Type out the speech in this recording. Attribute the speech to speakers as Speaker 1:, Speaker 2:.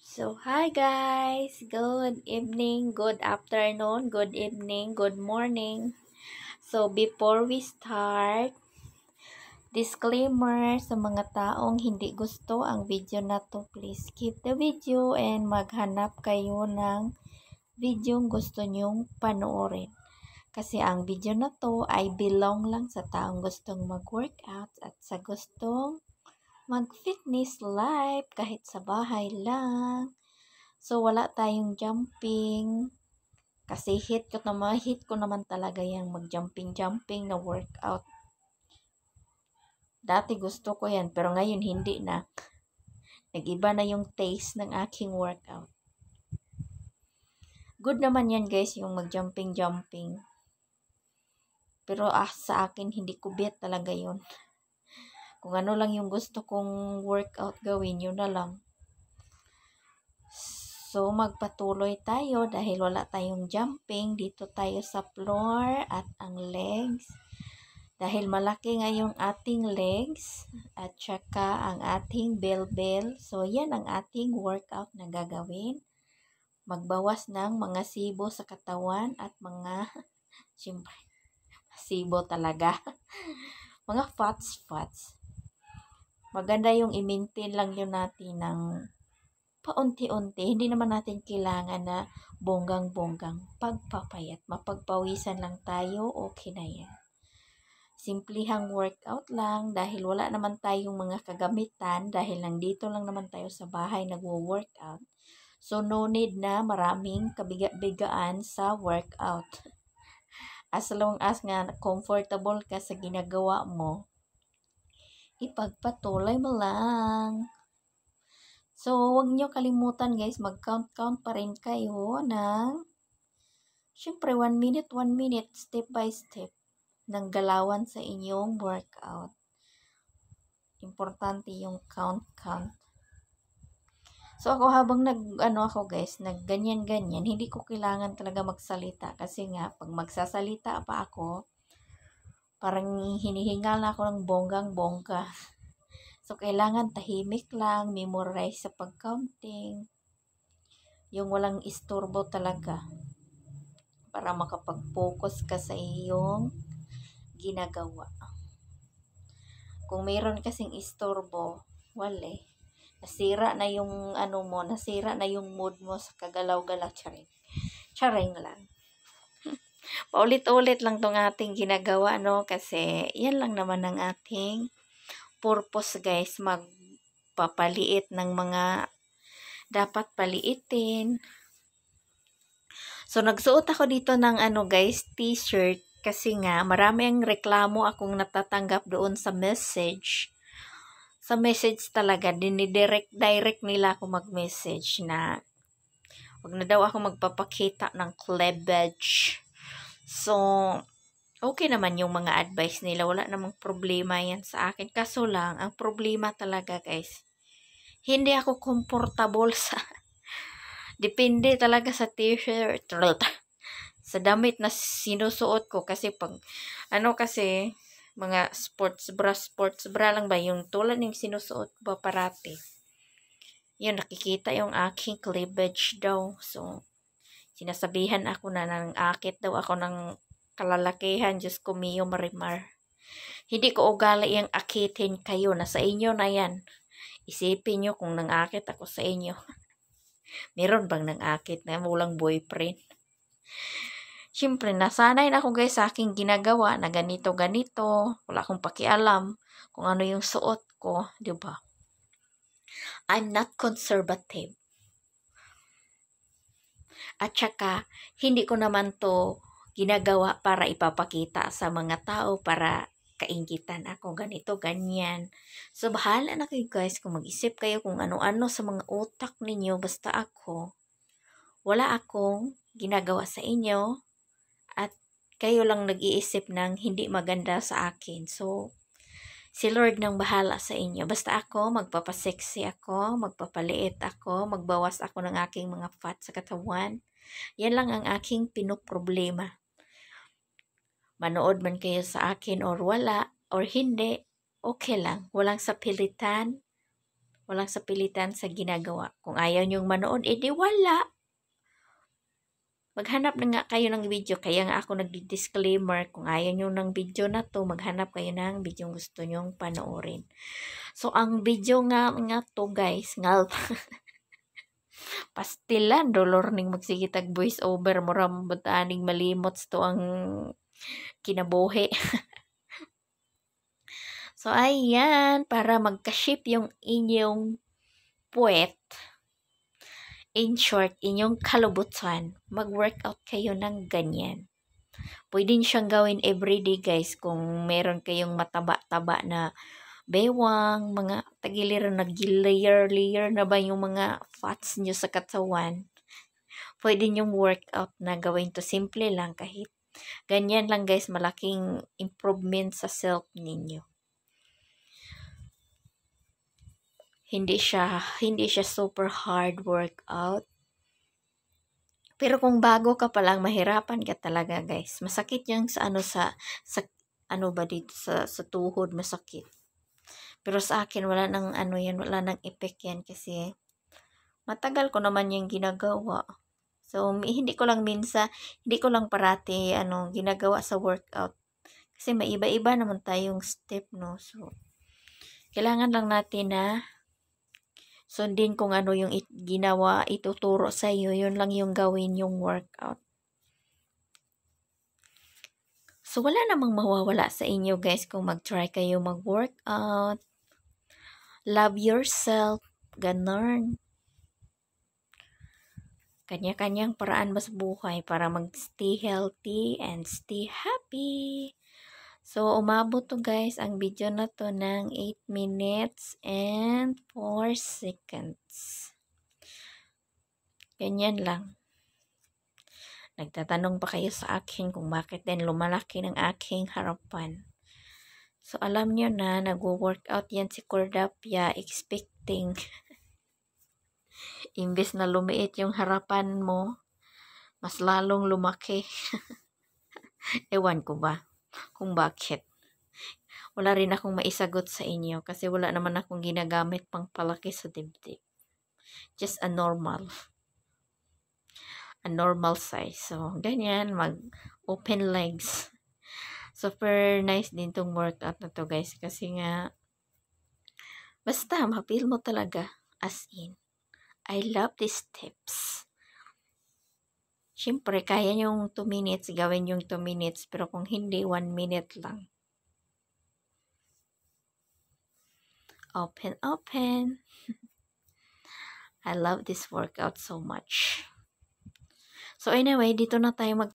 Speaker 1: So, hi guys! Good evening, good afternoon, good evening, good morning. So, before we start, disclaimer sa mga taong hindi gusto ang video na to, please skip the video and maghanap kayo ng video gusto nyong panoorin. Kasi ang video na to ay belong lang sa taong gustong mag-workout at sa gustong mag-fitness life kahit sa bahay lang. So, wala tayong jumping. Kasi hit ko naman talaga yung mag-jumping na workout. Dati gusto ko yan, pero ngayon hindi na. Nag-iba na yung taste ng aking workout. Good naman yan guys, yung mag-jumping. Pero sa akin, hindi ko bet talaga yun. Kung ano lang yung gusto kong workout gawin, yun na lang. So, magpatuloy tayo dahil wala tayong jumping. Dito tayo sa floor at ang legs. Dahil malaki nga yung ating legs at saka ang ating bell. So, yan ang ating workout na gagawin. Magbawas ng mga sibo sa katawan at mga, siyempre, sibo talaga. Mga fats. Maganda yung i-maintain lang yun natin ng paunti-unti. Hindi naman natin kailangan na bonggang-bonggang pagpapayat. Mapagpawisan lang tayo, okay na yan. Simplihang workout lang dahil wala naman tayong mga kagamitan dahil nandito lang naman tayo sa bahay nagwo-workout. So, no need na maraming kabiga-bigaan sa workout. As long as nga comfortable ka sa ginagawa mo, ipagpatuloy mo lang. So, huwag nyo kalimutan guys, mag-count pa rin kayo ng, syempre 1 minute, step by step, ng galawan sa inyong workout. Importante yung count. So, ako habang nagganyan, hindi ko kailangan talaga magsalita. Kasi nga, pag magsasalita pa ako, parang hinihingal na ako ng bonggang-bongga. So, kailangan tahimik lang, memorize sa pag-counting. Yung walang istorbo talaga. Para makapag-focus ka sa iyong ginagawa. Kung mayroon kasing istorbo, wala. Nasira na yung nasira na yung mood mo sa kagalaw-galaw. Charing lang. Paulit-ulit lang tong ating ginagawa, no? Kasi yan lang naman ang ating purpose, guys. Magpapaliit ng mga dapat paliitin. So, nagsuot ako dito ng guys, t-shirt. Kasi nga, marami ang reklamo akong natatanggap doon sa message. Sa message talaga, dinidirect nila ako mag-message na wag na daw ako magpapakita ng cleavage. So, okay naman yung mga advice nila. Wala namang problema yan sa akin. Kaso lang, ang problema talaga guys, hindi ako comfortable sa depende talaga sa t-shirt. Sa damit na sinusuot ko. Kasi pag, kasi, mga sports bra lang ba? Yung tulad ng sinusuot ko ba parati. Yun, nakikita yung aking cleavage daw. So, sinasabihan ako na nang akit daw ako ng kalalakihan. Diyos ko, Mio Marimar. Hindi ko ugali yung akitin kayo. Nasa inyo na yan. Isipin nyo kung nang akit ako sa inyo. Meron bang nang akit na walang boyfriend? Siyempre, nasanay na ako guys sa aking ginagawa na ganito. Wala akong pakialam kung ano yung suot ko. Diba? I'm not conservative. At saka, hindi ko naman to ginagawa para ipapakita sa mga tao para kainggitan ako. Ganito, ganyan. So, bahala na kayo guys kung mag-isip kayo kung ano-ano sa mga utak ninyo. Basta ako, wala akong ginagawa sa inyo. At kayo lang nag-iisip ng hindi maganda sa akin. So, si Lord nang bahala sa inyo. Basta ako, magpapasexy ako, magpapaliit ako, magbawas ako ng aking mga fat sa katawan. Yan lang ang aking pinoproblema. Manood man kayo sa akin or wala, or hindi, okay lang. Walang sapilitan. Walang sapilitan sa ginagawa. Kung ayaw niyong manood, edi wala. Maghanap na nga kayo ng video. Kaya nga ako nag-disclaimer. Kung ayaw niyo ng video na to, maghanap kayo ng video gusto nyong panoorin. So, ang video nga to guys, nga pastilan, dolor ning magsigitag voice over, muram bataning malimots to ang kinabuhi. So, ayan, para magka-ship yung inyong puwet. In short, inyong kalubutan, mag-workout kayo ng ganyan. Pwede siyang gawin everyday guys kung meron kayong mataba-taba na bewang, mga tagiliran nag-layer na ba yung mga fats nyo sa katawan. Pwede nyong workout na gawin to simple lang kahit ganyan lang guys, malaking improvement sa self ninyo. Hindi siya super hard workout. Pero kung bago ka pa lang, mahirapan ka talaga, guys. Masakit 'yung sa ano ba dito sa tuhod, masakit. Pero sa akin wala nang wala nang effect 'yan kasi matagal ko naman 'yung ginagawa. So hindi ko lang parati ginagawa sa workout. Kasi maiba-iba naman tayong step, no. So kailangan lang natin na sundin kung ano yung ituturo sa iyo, yun lang yung gawin yung workout. So, wala namang mawawala sa inyo guys kung mag-try kayo mag-workout. Love yourself. Ganon. Kanya-kanyang paraan ba sa buhay para mag-stay healthy and stay happy. So, umabot to guys ang video na to ng 8 minutes and 4 seconds. Ganyan lang. Nagtatanong pa kayo sa akin kung bakit din lumalaki ng aking harapan. So, alam nyo na, nag-workout yan si Cordapia expecting imbes na lumiit yung harapan mo, mas lalong lumaki. Ewan ko ba kung bakit. Wala rin akong maisagot sa inyo kasi wala naman akong ginagamit pang palaki sa dibdib. Just a normal size. So, ganyan, mag-open legs. Super nice din tong workout na to guys kasi nga basta ma-feel mo talaga as in. I love these tips. Siyempre, kaya yung 2 minutes, gawin yung 2 minutes. Pero kung hindi, 1 minute lang. Open. I love this workout so much. So anyway, dito na tayo